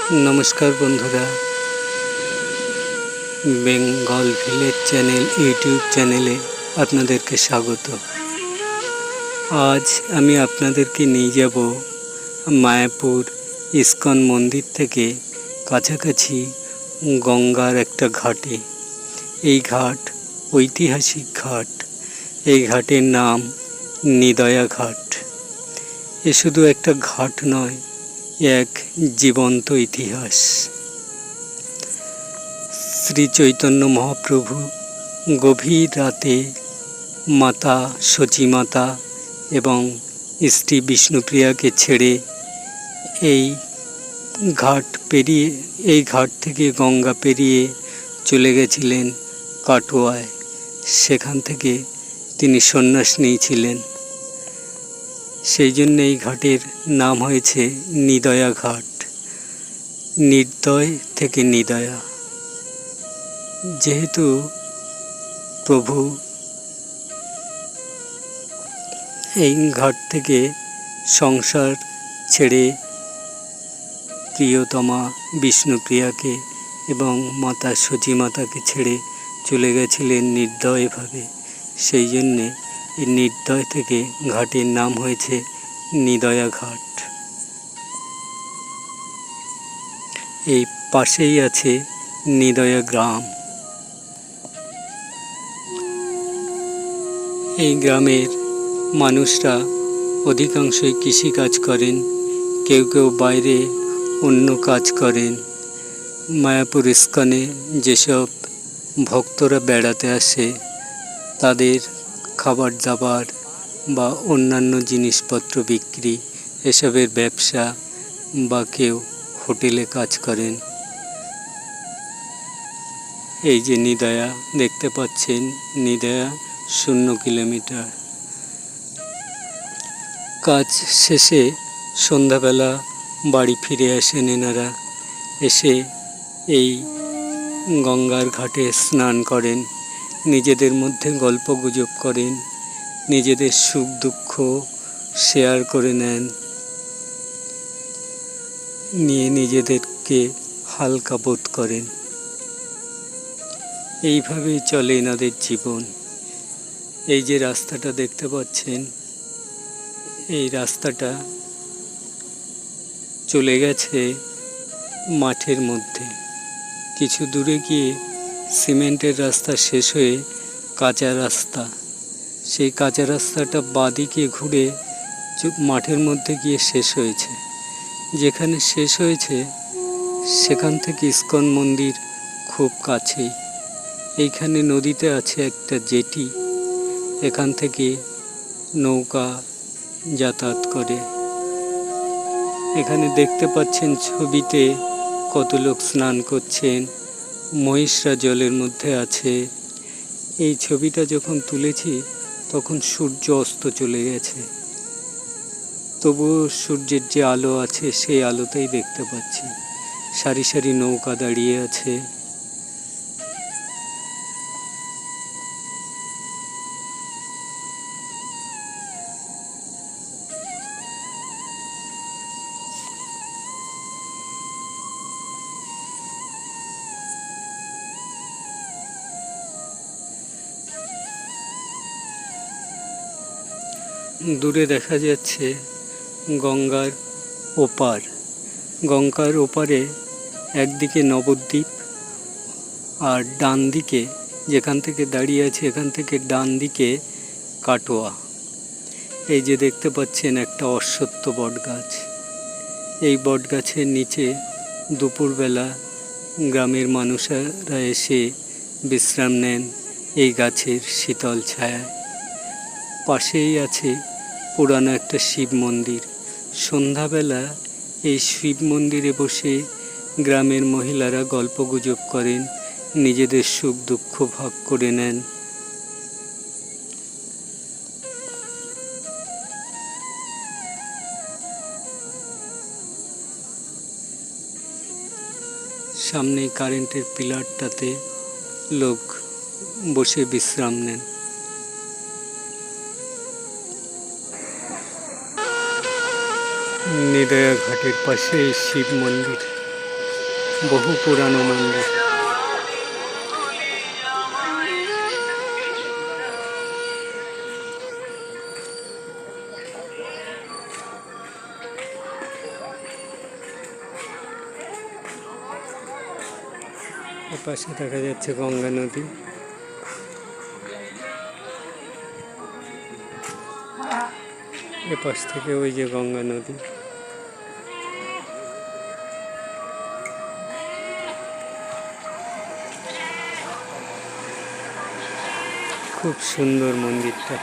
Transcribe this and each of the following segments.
नमस्कार बंधुरा Bengal village channel YouTube চ্যানেলে আপনাদেরকে স্বাগত। আজ আমি আপনাদেরকে নিয়ে যাব মায়াপুর ইস্কন মন্দির থেকে কাছাকাছি গঙ্গার একটা ঘাটে। এই ঘাট ঐতিহাসিক ঘাট। এই ঘাটের নাম নিদয়া ঘাট। এ শুধু একটা ঘাট নয়, এক জীবন্ত ইতিহাস। শ্রী চৈতন্য মহাপ্রভু গভীর রাতে মাতা সচিমাতা এবং স্ত্রী বিষ্ণুপ্রিয়াকে ছেড়ে এই ঘাট থেকে গঙ্গা পেরিয়ে চলে গেছিলেন কাটোয়ায়। সেখান থেকে তিনি সন্ন্যাস নিয়েছিলেন। সেই জন্য এই ঘাটের নাম হয়েছে নিদয়া ঘাট। নির্দয় থেকে নিদয়া। যেহেতু প্রভু এই ঘাট থেকে সংসার ছেড়ে প্রিয়তমা বিষ্ণুপ্রিয়াকে এবং মাতা সচিমাতাকে ছেড়ে চলে গেছিলেন নির্দয়ভাবে। সেই জন্যে এই নির্দয় থেকে ঘাটের নাম হয়েছে নিদয়া ঘাট। এই পাশেই আছে নিদয়া গ্রাম। এই গ্রামের মানুষরা অধিকাংশই কৃষিকাজ করেন, কেউ কেউ বাইরে অন্য কাজ করেন। মায়াপুর ইস্কনে যেসব ভক্তরা বেড়াতে আসে তাদের খাবার দাবার বা অন্যান্য জিনিসপত্র বিক্রি, এসবের ব্যবসা, বা কেউ হোটেলে কাজ করেন। এই যে নিদয়া দেখতে পাচ্ছেন, নিদয়া 0 কিলোমিটার। কাজ শেষে সন্ধ্যাবেলা বাড়ি ফিরে আসেন এনারা। এসে এই গঙ্গার ঘাটে স্নান করেন, নিজেদের মধ্যে গল্পগুজব করেন, নিজেদের সুখ দুঃখ শেয়ার করে নেন, নিয়ে নিজেদেরকে হালকা বোধ করেন। এইভাবেই চলে এনাদের জীবন। এই যে রাস্তাটা দেখতে পাচ্ছেন, এই রাস্তাটা চলে গেছে মাঠের মধ্যে। কিছু দূরে গিয়ে সিমেন্টের রাস্তা শেষ হয়ে কাঁচা রাস্তা। সেই কাঁচা রাস্তাটা বাঁদিকে ঘুরে মাঠের মধ্যে গিয়ে শেষ হয়েছে। যেখানে শেষ হয়েছে সেখান থেকে ইস্কন মন্দির খুব কাছেই। এইখানে নদীতে আছে একটা জেটি, এখান থেকে নৌকা যাতায়াত করে। এখানে দেখতে পাচ্ছেন ছবিতে কত লোক স্নান করছেন, মহিষরা জলের মধ্যে আছে। এই ছবিটা যখন তুলেছি তখন সূর্য অস্ত চলে গেছে, তবুও সূর্যের যে আলো আছে সেই আলোতেই দেখতে পাচ্ছি। সারি সারি নৌকা দাঁড়িয়ে আছে। দূরে দেখা যাচ্ছে গঙ্গার ওপার। গঙ্গার ওপারে একদিকে নবদ্বীপ, আর ডান দিকে যেখান থেকে দাঁড়িয়ে আছে এখান থেকে ডান দিকে কাটোয়া। এই যে দেখতে পাচ্ছেন একটা অশ্বত্থ বটগাছ। এই বটগাছের নিচে দুপুরবেলা গ্রামের মানুষেরা এসে বিশ্রাম নেন এই গাছের শীতল ছায়ায়। পাশেই আছে পুরানো একটা শিব মন্দির। সন্ধ্যাবেলা এই শিব মন্দিরে বসে গ্রামের মহিলারা গল্পগুজব করেন, নিজেদের সুখ দুঃখ ভাগ করে নেন। সামনে কারেন্টের পিলারটাতে লোক বসে বিশ্রাম নেন। নিদয়া ঘাটের পাশে শিব মন্দির। বহু পুরানো মন্দির। এপাশে দেখা যাচ্ছে গঙ্গা নদী। এপাশ থেকে ওই যে গঙ্গা নদী। খুব সুন্দর মন্দিরটা।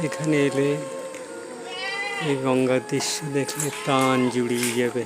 এখানে এলে এই গঙ্গার দৃশ্য দেখলে প্রাণ জুড়িয়ে যাবে।